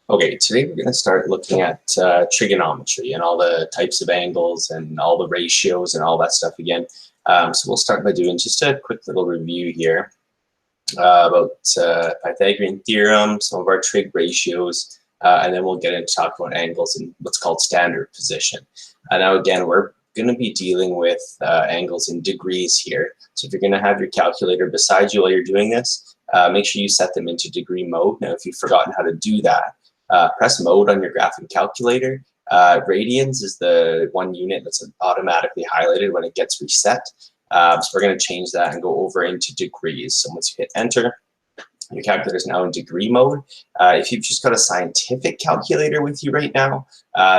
Okay, today we're going to start looking at trigonometry and all the types of angles and all the ratios and all that stuff again. So we'll start by doing just a quick little review here about Pythagorean theorem, some of our trig ratios, and then we'll get into talk about angles in what's called standard position. Now again, we're going to be dealing with angles in degrees here. So if you're going to have your calculator beside you while you're doing this, make sure you set them into degree mode. Now if you've forgotten how to do that, press mode on your graphing calculator. Radians is the one unit that's automatically highlighted when it gets reset. So we're going to change that and go over into degrees. So once you hit enter, your calculator is now in degree mode. If you've just got a scientific calculator with you right now,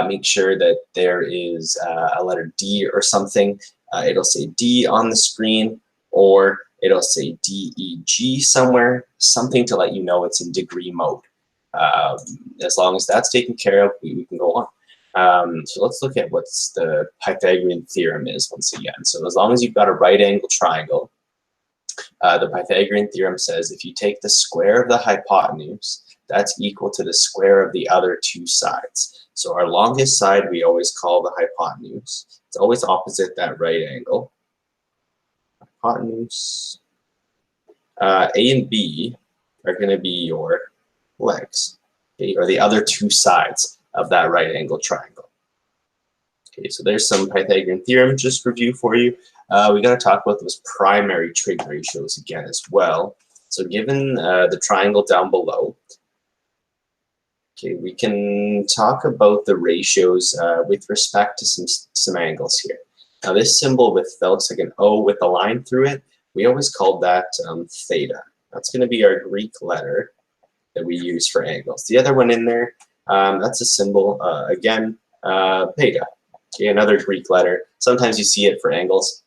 make sure that there is a letter D or something. It'll say D on the screen, or it'll say DEG somewhere, something to let you know it's in degree mode. As long as that's taken care of, we can go on. So let's look at what the Pythagorean theorem is once again. So as long as you've got a right angle triangle, the Pythagorean theorem says if you take the square of the hypotenuse, that's equal to the square of the other two sides. So our longest side we always call the hypotenuse. It's always opposite that right angle. Hypotenuse. A and B are going to be your legs, okay, or the other two sides of that right angle triangle. Okay, so there's some Pythagorean theorem just review for you. We got to talk about those primary trig ratios again as well. So given the triangle down below, okay, we can talk about the ratios with respect to some angles here. Now this symbol that looks like an O with a line through it, we always called that theta. That's going to be our Greek letter that we use for angles. The other one in there, that's a symbol, again, beta, okay, another Greek letter. Sometimes you see it for angles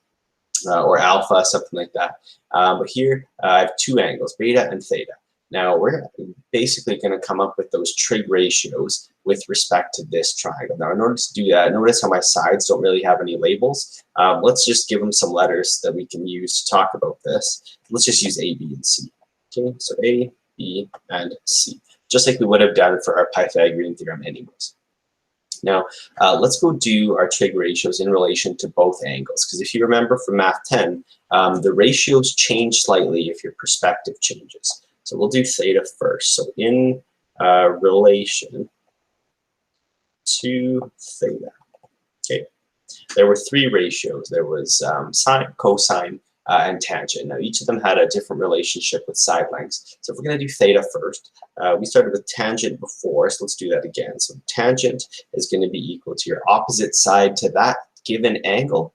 or alpha, something like that. But here I have two angles, beta and theta. Now we're basically going to come up with those trig ratios with respect to this triangle. Now in order to do that, notice how my sides don't really have any labels. Let's just give them some letters that we can use to talk about this. Let's just use A, B, and C. Okay, so A, B, and C, just like we would have done for our Pythagorean theorem anyways. Now, let's go do our trig ratios in relation to both angles, because if you remember from Math 10, the ratios change slightly if your perspective changes. So we'll do theta first. So in relation to theta, okay, there were three ratios. There was sine, cosine, and tangent. Now each of them had a different relationship with side lengths. So if we're going to do theta first, we started with tangent before, so let's do that again. So tangent is going to be equal to your opposite side to that given angle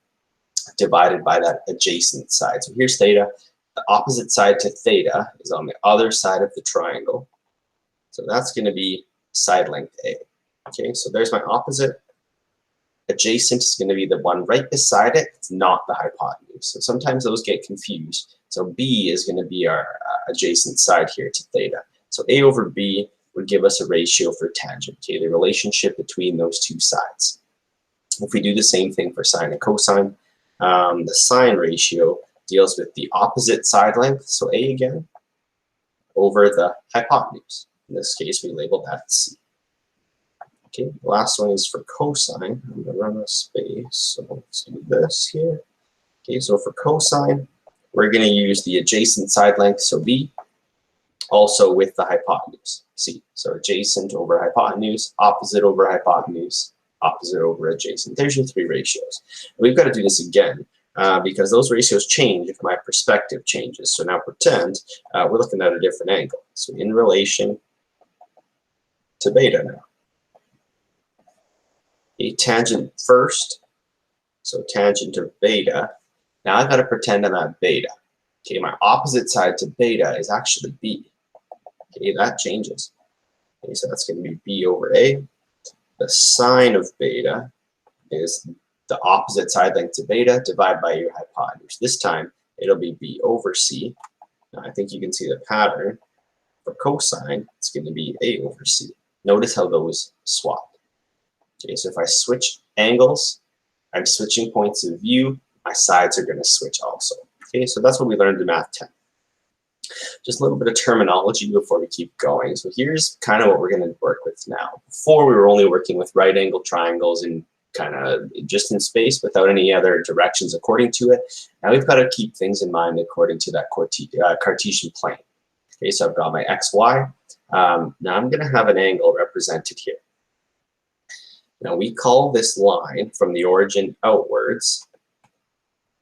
divided by that adjacent side. So here's theta. The opposite side to theta is on the other side of the triangle. So that's going to be side length A. Okay, so there's my opposite. Adjacent is going to be the one right beside it. It's not the hypotenuse. So sometimes those get confused. So B is going to be our adjacent side here to theta. So A over B would give us a ratio for tangent, okay, the relationship between those two sides. If we do the same thing for sine and cosine, the sine ratio deals with the opposite side length, so A again, over the hypotenuse. In this case, we label that C. Okay, the last one is for cosine. I'm going to run a space, so let's do this here. Okay, so for cosine, we're going to use the adjacent side length, so B, also with the hypotenuse, C. So adjacent over hypotenuse, opposite over hypotenuse, opposite over adjacent. There's your three ratios. And we've got to do this again because those ratios change if my perspective changes. So now pretend we're looking at a different angle. So in relation to beta now. A tangent first, so tangent of beta. Now I've got to pretend I'm at beta. Okay, my opposite side to beta is actually B. Okay, that changes. Okay, so that's going to be B over A. The sine of beta is the opposite side length to beta divided by your hypotenuse. This time it'll be B over C. Now I think you can see the pattern. For cosine, it's going to be A over C. Notice how those swap. Okay, so if I switch angles, I'm switching points of view, my sides are going to switch also. Okay, so that's what we learned in Math 10. Just a little bit of terminology before we keep going. So here's kind of what we're going to work with now. Before we were only working with right angle triangles and kind of just in space without any other directions according to it. Now we've got to keep things in mind according to that Cartesian plane. Okay, so I've got my xy. Now I'm going to have an angle represented here. Now we call this line from the origin outwards,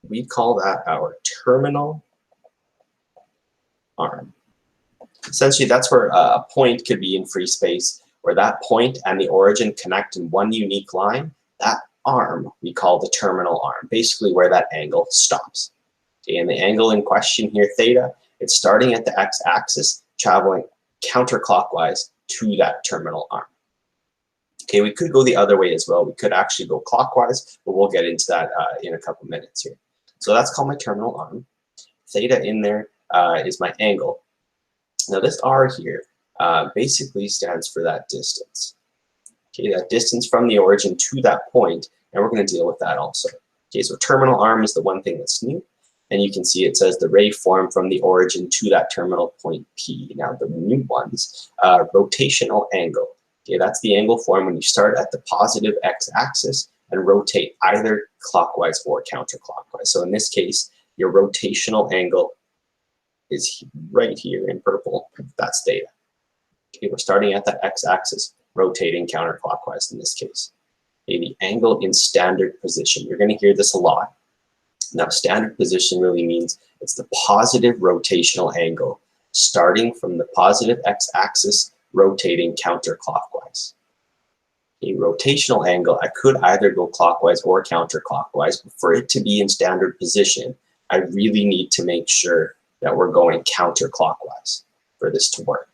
we call that our terminal arm. Essentially, that's where a point could be in free space, where that point and the origin connect in one unique line. That arm we call the terminal arm, basically where that angle stops. Okay, and the angle in question here, theta, it's starting at the x-axis, traveling counterclockwise to that terminal arm. Okay, we could go the other way as well. We could actually go clockwise, but we'll get into that in a couple minutes here. So that's called my terminal arm. Theta in there is my angle. Now this r here basically stands for that distance. Okay, that distance from the origin to that point, and we're going to deal with that also. Okay, so terminal arm is the one thing that's new, and you can see it says the ray form from the origin to that terminal point P. Now the new ones, rotational angle. Okay, that's the angle form when you start at the positive x-axis and rotate either clockwise or counterclockwise. So in this case, your rotational angle is right here in purple. That's theta. Okay, we're starting at that x-axis, rotating counterclockwise in this case. Okay, the angle in standard position. You're going to hear this a lot. Now, standard position really means it's the positive rotational angle starting from the positive x-axis, rotating counterclockwise. A rotational angle, I could either go clockwise or counterclockwise, but for it to be in standard position, I really need to make sure that we're going counterclockwise for this to work.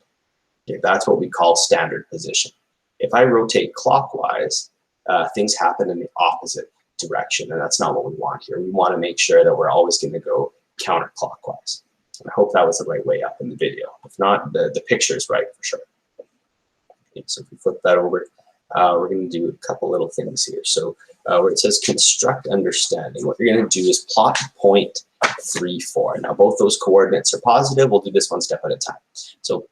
Okay, that's what we call standard position. If I rotate clockwise, things happen in the opposite direction, and that's not what we want here. We want to make sure that we're always going to go counterclockwise. And I hope that was the right way up in the video. If not, the picture is right for sure. Okay, so if we flip that over, we're going to do a couple little things here. So where it says construct understanding, what you're going to do is plot point 3, 4. Now both those coordinates are positive. We'll do this one step at a time. So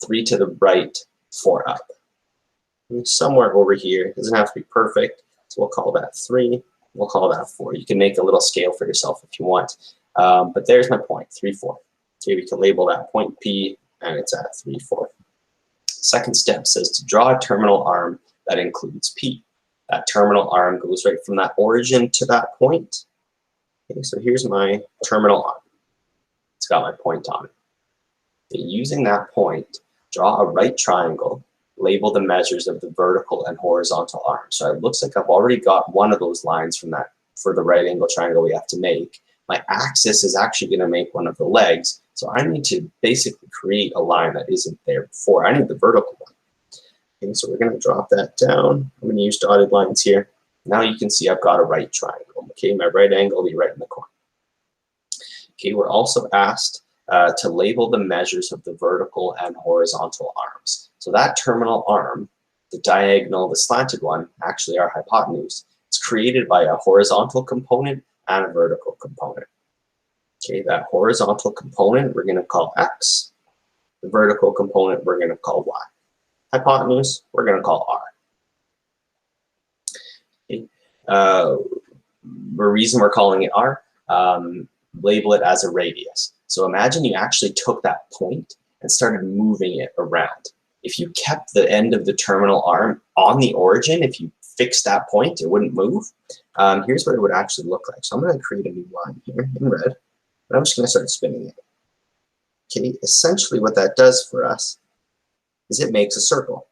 3 to the right, 4 up. And somewhere over here, it doesn't have to be perfect. So we'll call that 3. We'll call that 4. You can make a little scale for yourself if you want. But there's my point, 3, 4. Okay, we can label that point P, and it's at 3, 4. Second step says to draw a terminal arm that includes P. That terminal arm goes right from that origin to that point. Okay, so here's my terminal arm. It's got my point on it. Okay, using that point, draw a right triangle, label the measures of the vertical and horizontal arms. So it looks like I've already got one of those lines from that for the right angle triangle we have to make. My axis is actually going to make one of the legs, so I need to basically create a line that isn't there before. I need the vertical one. Okay, so we're going to drop that down. I'm going to use dotted lines here. Now you can see I've got a right triangle. Okay, my right angle will be right in the corner. Okay, we're also asked to label the measures of the vertical and horizontal arms. So that terminal arm, the diagonal, the slanted one, actually our hypotenuse, it's created by a horizontal component and a vertical component. Okay, that horizontal component we're going to call X. The vertical component we're going to call Y. Hypotenuse we're going to call R. Okay. The reason we're calling it R, label it as a radius. So imagine you actually took that point and started moving it around. If you kept the end of the terminal arm on the origin, if you fixed that point, it wouldn't move. Here's what it would actually look like. So I'm going to create a new line here in red, and I'm just going to start spinning it. Okay, essentially what that does for us is it makes a circle,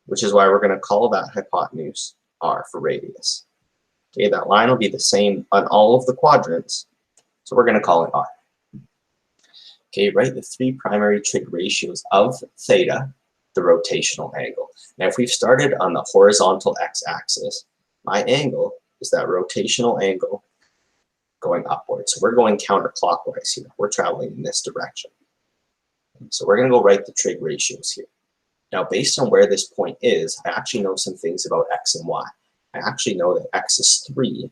which is why we're going to call that hypotenuse R for radius. Okay, that line will be the same on all of the quadrants, so we're going to call it R. Okay, write the 3 primary trig ratios of theta, the rotational angle. Now, if we've started on the horizontal x-axis, my angle is that rotational angle going upwards. So we're going counterclockwise here. We're traveling in this direction. So we're going to go write the trig ratios here. Now, based on where this point is, I actually know some things about x and y. I actually know that x is 3,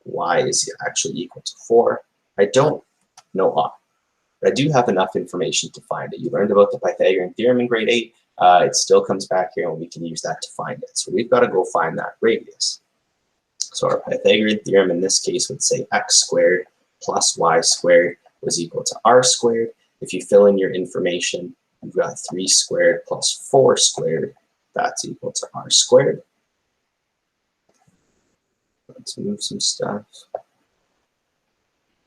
y is actually equal to 4. I don't know r. but I do have enough information to find it. You learned about the Pythagorean theorem in grade 8. It still comes back here, and we can use that to find it. So we've got to go find that radius. So our Pythagorean theorem in this case would say x squared plus y squared was equal to r squared. If you fill in your information, you've got 3 squared plus 4 squared. That's equal to r squared. Let's move some stuff.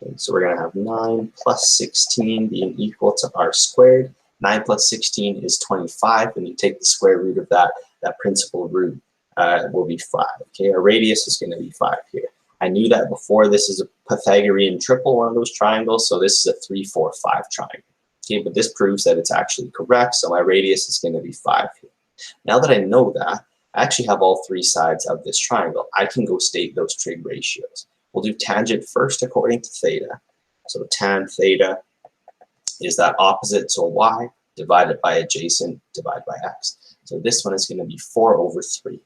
Okay, so we're going to have 9 plus 16 being equal to r squared. 9 plus 16 is 25. When you take the square root of that principal root will be 5. Okay, our radius is going to be 5 here. I knew that before. This is a Pythagorean triple, one of those triangles, so this is a 3, 4, 5 triangle. Okay, but this proves that it's actually correct, so my radius is going to be 5 here. Now that I know that, I actually have all 3 sides of this triangle. I can go state those trig ratios. We'll do tangent first according to theta. So tan theta is that opposite, so y, divided by adjacent, divided by x. So this one is going to be 4 over 3.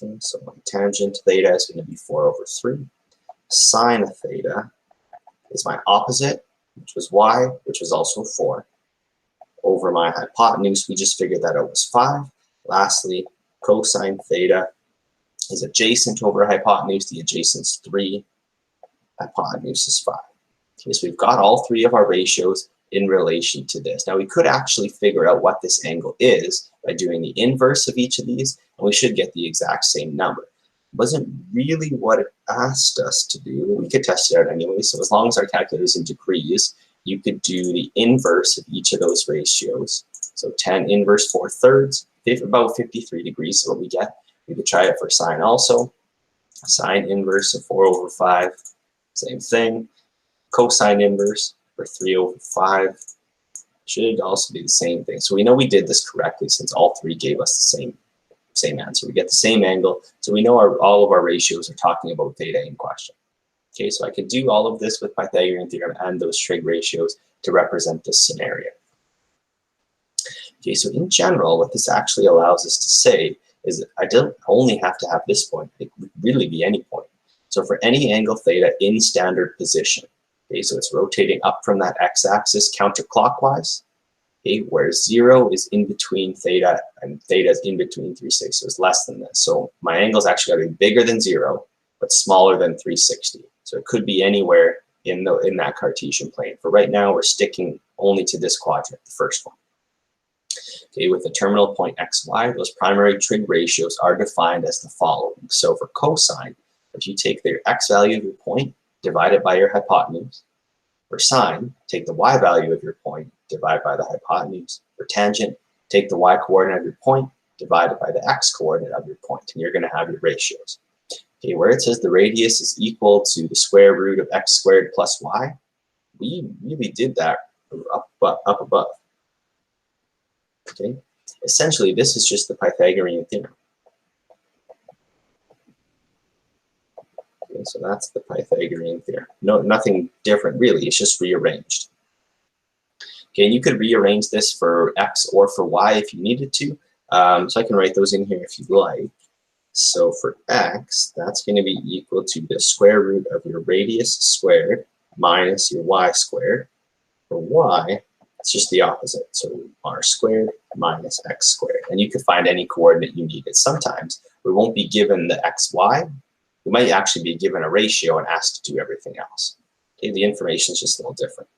Okay, so my tangent theta is going to be 4 over 3. Sine of theta is my opposite, which was y, which was also 4. Over my hypotenuse, we just figured that out was 5. Lastly, cosine theta is adjacent over hypotenuse. The adjacent's 3. Hypotenuse is 5. Okay, so we've got all 3 of our ratios in relation to this. Now we could actually figure out what this angle is by doing the inverse of each of these, and we should get the exact same number. It wasn't really what it asked us to do. We could test it out anyway, so as long as our calculator is in degrees, you could do the inverse of each of those ratios. So tan inverse 4/3, about 53 degrees is what we get. We could try it for sine also. Sine inverse of 4 over 5, same thing. Cosine inverse for 3 over 5 should also be the same thing. So we know we did this correctly since all 3 gave us the same answer. We get the same angle, so we know all of our ratios are talking about theta in question. Okay, so I could do all of this with Pythagorean theorem and those trig ratios to represent this scenario. Okay, so in general, what this actually allows us to say is that I don't only have to have this point. It could really be any point. So for any angle theta in standard position, okay, so it's rotating up from that x-axis counterclockwise, okay, where 0 is in between theta and theta is in between 360, so it's less than this. So my angle is actually got to be bigger than 0, but smaller than 360. So it could be anywhere in that Cartesian plane. For right now, we're sticking only to this quadrant, the first one. Okay, with the terminal point xy, those primary trig ratios are defined as the following. So for cosine, if you take the x value of your point, divide it by your hypotenuse. For sine, take the y value of your point, divide by the hypotenuse. For tangent, take the y coordinate of your point, divide it by the x coordinate of your point, and you're going to have your ratios. Okay, where it says the radius is equal to the square root of x squared plus y, we really did that up above. Okay, essentially this is just the Pythagorean theorem. Okay, so that's the Pythagorean theorem. No, nothing different really, it's just rearranged. Okay, and you could rearrange this for x or for y if you needed to. So I can write those in here if you'd like. So for x, that's going to be equal to the square root of your radius squared minus your y squared. For y, it's just the opposite. So r squared minus x squared. And you could find any coordinate you needed. Sometimes we won't be given the xy. We might actually be given a ratio and asked to do everything else. Okay, the information is just a little different.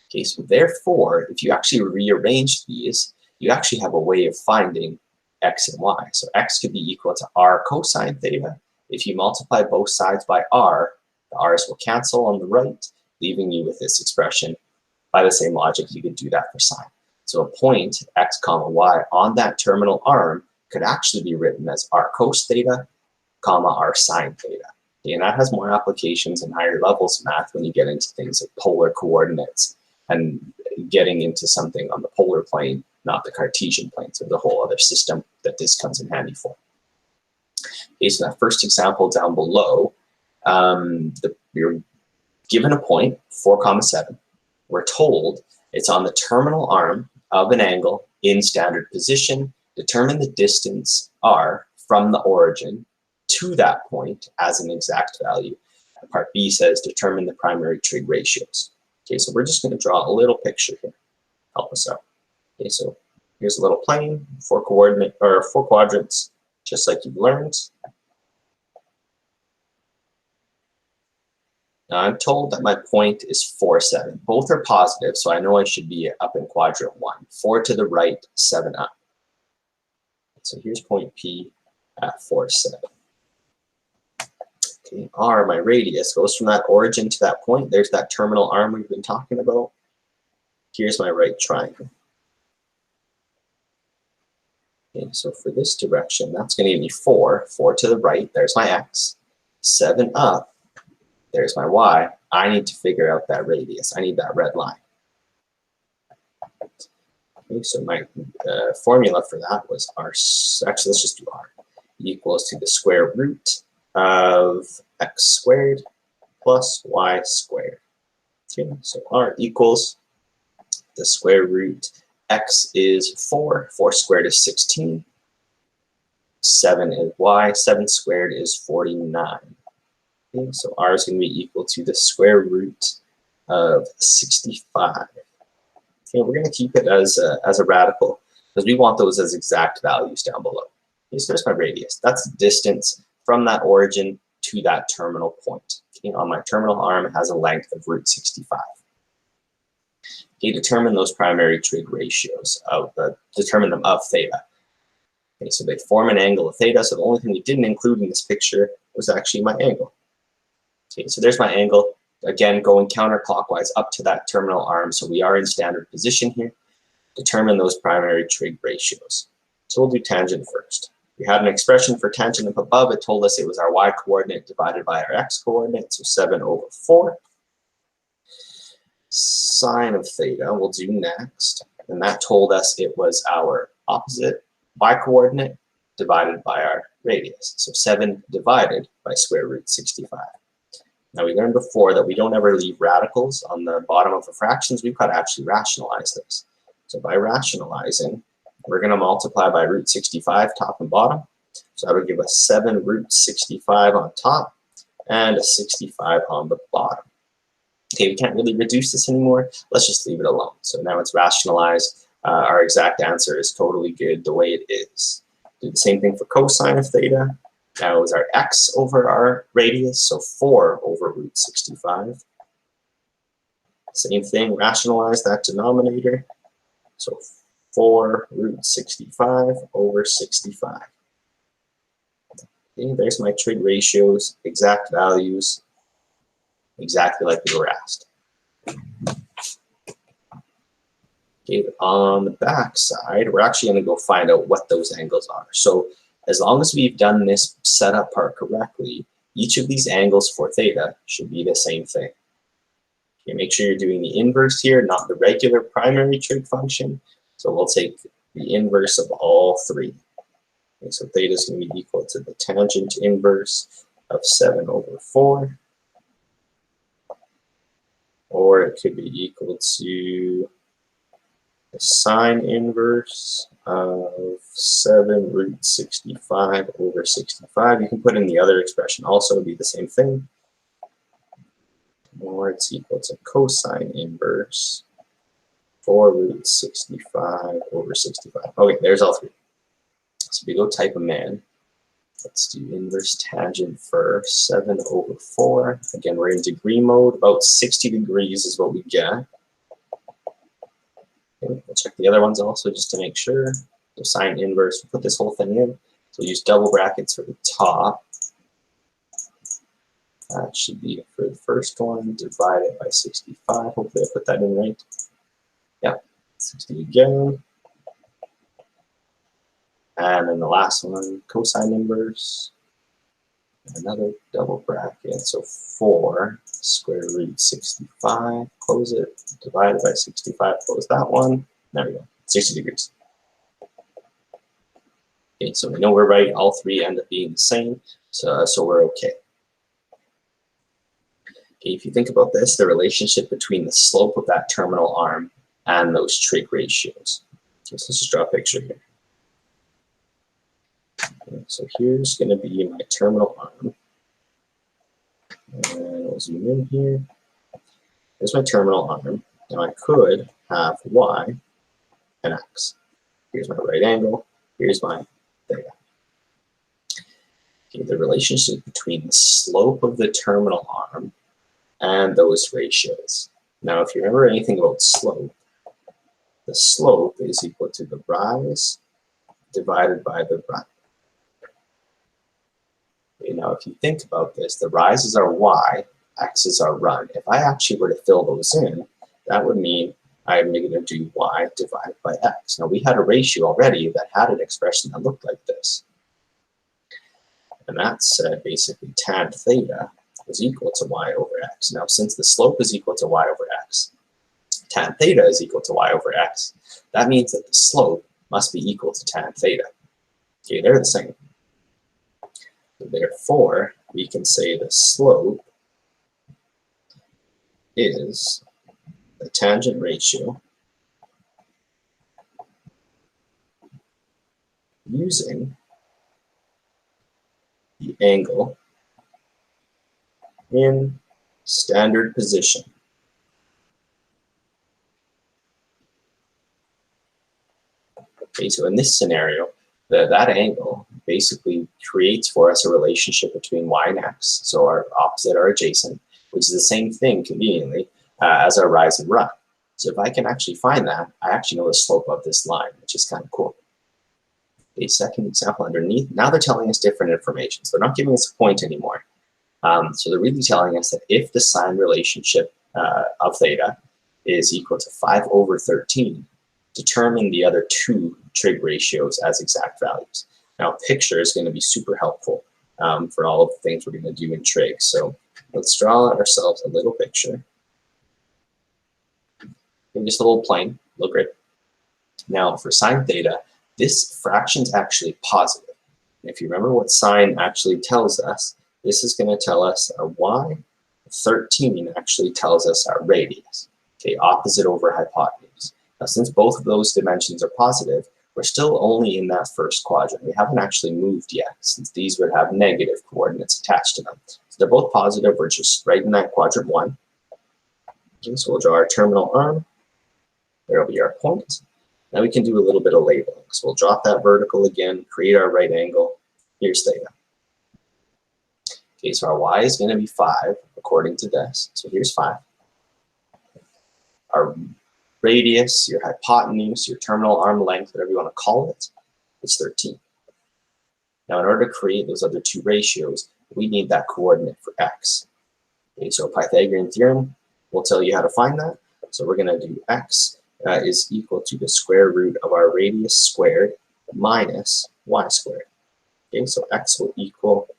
Okay, so therefore, if you actually rearrange these, you actually have a way of finding x and y. So x could be equal to r cosine theta. If you multiply both sides by r, the r's will cancel on the right, leaving you with this expression. By the same logic, you could do that for sine. So a point, x comma y, on that terminal arm could actually be written as r cos theta, comma r sine theta. Okay, and that has more applications in higher levels of math when you get into things like polar coordinates and getting into something on the polar plane, not the Cartesian plane. So there's a whole other system that this comes in handy for. Okay, so that first example down below, we're given a point, 4, 7. We're told it's on the terminal arm of an angle in standard position. Determine the distance r from the origin to that point as an exact value. And part B says determine the primary trig ratios. Okay, so we're just going to draw a little picture here. Help us out. Okay, so here's a little plane, four quadrants, just like you've learned. Now I'm told that my point is 4, 7. Both are positive, so I know I should be up in quadrant 1. 4 to the right, 7 up. So here's point P at 4, 7. Okay, R, my radius, goes from that origin to that point. There's that terminal arm we've been talking about. Here's my right triangle. Okay, so for this direction, that's going to give me 4. 4 to the right, there's my x. 7 up, there's my y. I need to figure out that radius. I need that red line. Okay, so my formula for that was R. Actually, let's just do R. Equals to the square root of x squared plus y squared. Okay, so R equals the square root. X is 4. 4 squared is 16. 7 is y. 7 squared is 49. Okay, so R is going to be equal to the square root of 65. Okay, we're going to keep it as a radical because we want those as exact values down below. Okay, so there's my radius. That's the distance from that origin to that terminal point. Okay, on my terminal arm, it has a length of root 65. Okay, determine those primary trig ratios determine them of theta. Okay, so they form an angle of theta, so the only thing we didn't include in this picture was actually my angle. Okay, so there's my angle. Again, going counterclockwise up to that terminal arm, so we are in standard position here. Determine those primary trig ratios. So we'll do tangent first. We had an expression for tangent up above. It told us it was our y-coordinate divided by our x-coordinate, so 7 over 4. Sine of theta we'll do next, and that told us it was our opposite y-coordinate divided by our radius, so 7 divided by square root 65. Now we learned before that we don't ever leave radicals on the bottom of the fractions. We've got to actually rationalize this. So by rationalizing, we're going to multiply by root 65 top and bottom, so that would give us 7 root 65 on top and a 65 on the bottom. Okay, we can't really reduce this anymore. Let's just leave it alone. So now it's rationalized. Our exact answer is totally good the way it is. Do the same thing for cosine of theta. Now it was our x over our radius, so 4 over root 65. Same thing, rationalize that denominator. So 4 root 65 over 65. Okay, there's my trig ratios, exact values, exactly like we were asked. Okay, on the back side, we're actually going to go find out what those angles are. So as long as we've done this setup part correctly, each of these angles for theta should be the same thing. Okay, make sure you're doing the inverse here, not the regular primary trig function. So we'll take the inverse of all 3. Okay, so theta is going to be equal to the tangent inverse of 7 over 4. Or it could be equal to the sine inverse of 7 root 65 over 65. You can put in the other expression also to be the same thing. Or it's equal to cosine inverse 4 root 65 over 65. Okay, there's all 3. So we go type them in. Let's do inverse tangent first, 7 over 4. Again, we're in degree mode. About 60 degrees is what we get. Okay, we'll check the other ones also just to make sure. So sine inverse, we'll put this whole thing in. So use double brackets for the top. That should be for the first one, divided by 65. Hopefully I put that in right. Yeah, 60 again. And then the last one, cosine inverse. Another double bracket, so 4 square root 65. Close it, divided by 65, close that one. There we go, 60 degrees. Okay, so we know we're right. All 3 end up being the same, so we're okay. Okay, if you think about this, the relationship between the slope of that terminal arm and those trig ratios. Okay, so let's just draw a picture here. Okay, so here's going to be my terminal arm. And we'll zoom in here. Here's my terminal arm. Now I could have y and x. Here's my right angle. Here's my theta. Okay, the relationship between the slope of the terminal arm and those ratios. Now, if you remember anything about slope, the slope is equal to the rise divided by the run. Okay, now, if you think about this, the rise is our y, x is our run. If I actually were to fill those in, that would mean I'm going to do y divided by x. Now, we had a ratio already that had an expression that looked like this. And that said basically tan theta is equal to y over x. Now, since the slope is equal to y over x, tan theta is equal to y over x, that means that the slope must be equal to tan theta. Okay, they're the same. So therefore, we can say the slope is the tangent ratio using the angle in standard position. Okay, so in this scenario, that angle basically creates for us a relationship between y and x, so our opposite or adjacent, which is the same thing conveniently as our rise and run. So if I can actually find that, I actually know the slope of this line, which is kind of cool. A second example underneath, now they're telling us different information. So they're not giving us a point anymore. So they're really telling us that if the sine relationship of theta is equal to 5 over 13, determine the other two trig ratios as exact values. Now, a picture is going to be super helpful for all of the things we're going to do in trig. So let's draw ourselves a little picture. And just a little plane, a little grid. Now, for sine theta, this fraction is actually positive. And if you remember what sine actually tells us, this is going to tell us our y. 13 actually tells us our radius. Okay, opposite over hypotenuse. Now, since both of those dimensions are positive, we're still only in that first quadrant. We haven't actually moved yet, since these would have negative coordinates attached to them. So they're both positive. We're just right in that quadrant 1. Okay, so we'll draw our terminal arm. There will be our point. Now we can do a little bit of labeling. So we'll drop that vertical again, create our right angle. Here's theta. Okay, so our y is going to be 5 according to this. So here's 5. Our radius, your hypotenuse, your terminal arm length, whatever you want to call it, is 13. Now, in order to create those other two ratios, we need that coordinate for x. Okay, so Pythagorean theorem will tell you how to find that. So we're going to do x is equal to the square root of our radius squared minus y squared. Okay, so x will equal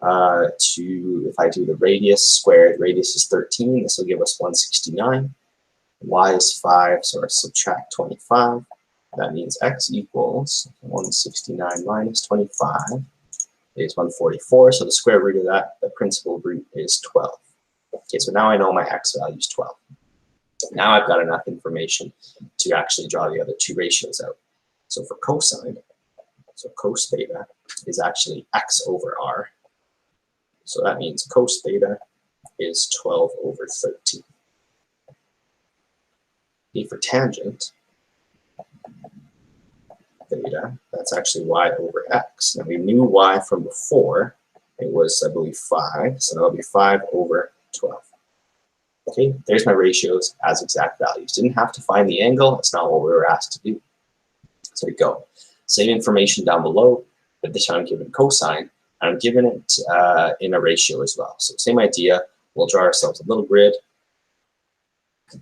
to, if I do the radius squared, radius is 13, this will give us 169. Y is 5, so I subtract 25. That means x equals 169 minus 25 is 144. So the square root of that, the principal root is 12. Okay, so now I know my x value is 12. Now I've got enough information to actually draw the other two ratios out. So for cosine, so cos theta is actually x over r. So that means cos theta is 12 over 13. For tangent theta, that's actually y over x. Now we knew y from before. It was, I believe, 5. So that'll be 5 over 12. Okay, there's my ratios as exact values. Didn't have to find the angle. That's not what we were asked to do. So we go. Same information down below, but this time I'm given cosine. And I'm given it in a ratio as well. So same idea. We'll draw ourselves a little grid.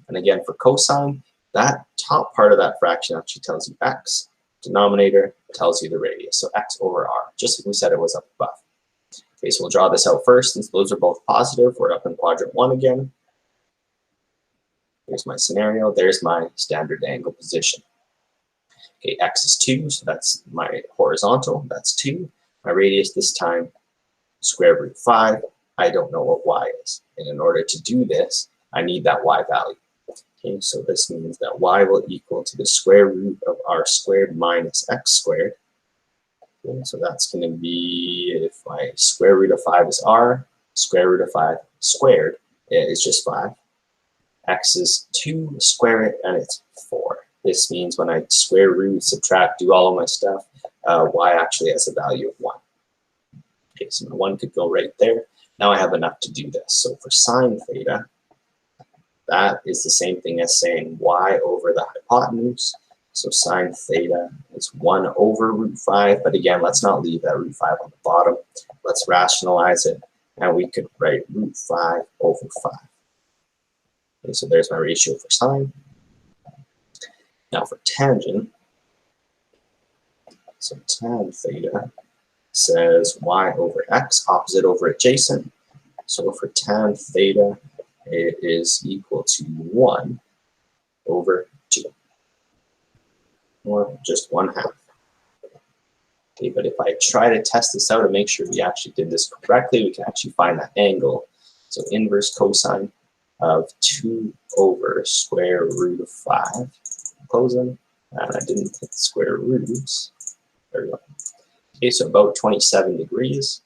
And again, for cosine, that top part of that fraction actually tells you x. Denominator tells you the radius. So x over r, just like we said it was up above. Okay, so we'll draw this out first. Since those are both positive, we're up in quadrant 1 again. Here's my scenario. There's my standard angle position. Okay, x is 2, so that's my horizontal. That's 2. My radius this time, square root 5. I don't know what y is. And in order to do this, I need that y value. Okay, so this means that y will equal to the square root of r squared minus x squared. Okay, so that's going to be, if my square root of 5 is r, square root of 5 squared is just 5. X is 2, square it, and it's 4. This means when I square root, subtract, do all of my stuff, y actually has a value of 1. Okay, so my 1 could go right there. Now I have enough to do this. So for sine theta, that is the same thing as saying y over the hypotenuse. So sine theta is 1 over root 5. But again, let's not leave that root 5 on the bottom. Let's rationalize it. And we could write root 5 over 5. Okay, so there's my ratio for sine. Now for tangent, so tan theta says y over x, opposite over adjacent. So for tan theta, it is equal to 1 over 2, or just 1/2. Okay, but if I try to test this out and make sure we actually did this correctly, we can actually find that angle. So inverse cosine of 2 over square root of 5, closing, and I didn't put the square roots. There we go. Okay, so about 27 degrees.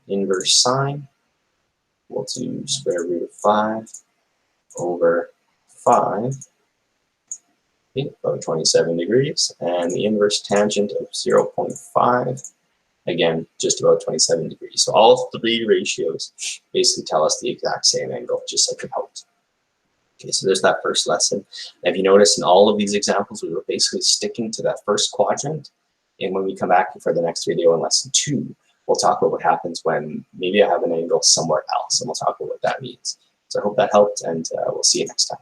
Inverse sine equal to square root of 5 over 5. Okay, about 27 degrees. And the inverse tangent of 0.5, again, just about 27 degrees. So all 3 ratios basically tell us the exact same angle, just like we hoped. Okay, so there's that first lesson. And if you notice in all of these examples, we were basically sticking to that first quadrant. And when we come back for the next video in lesson 2, we'll talk about what happens when maybe I have an angle somewhere else, and we'll talk about what that means. So I hope that helped, and we'll see you next time.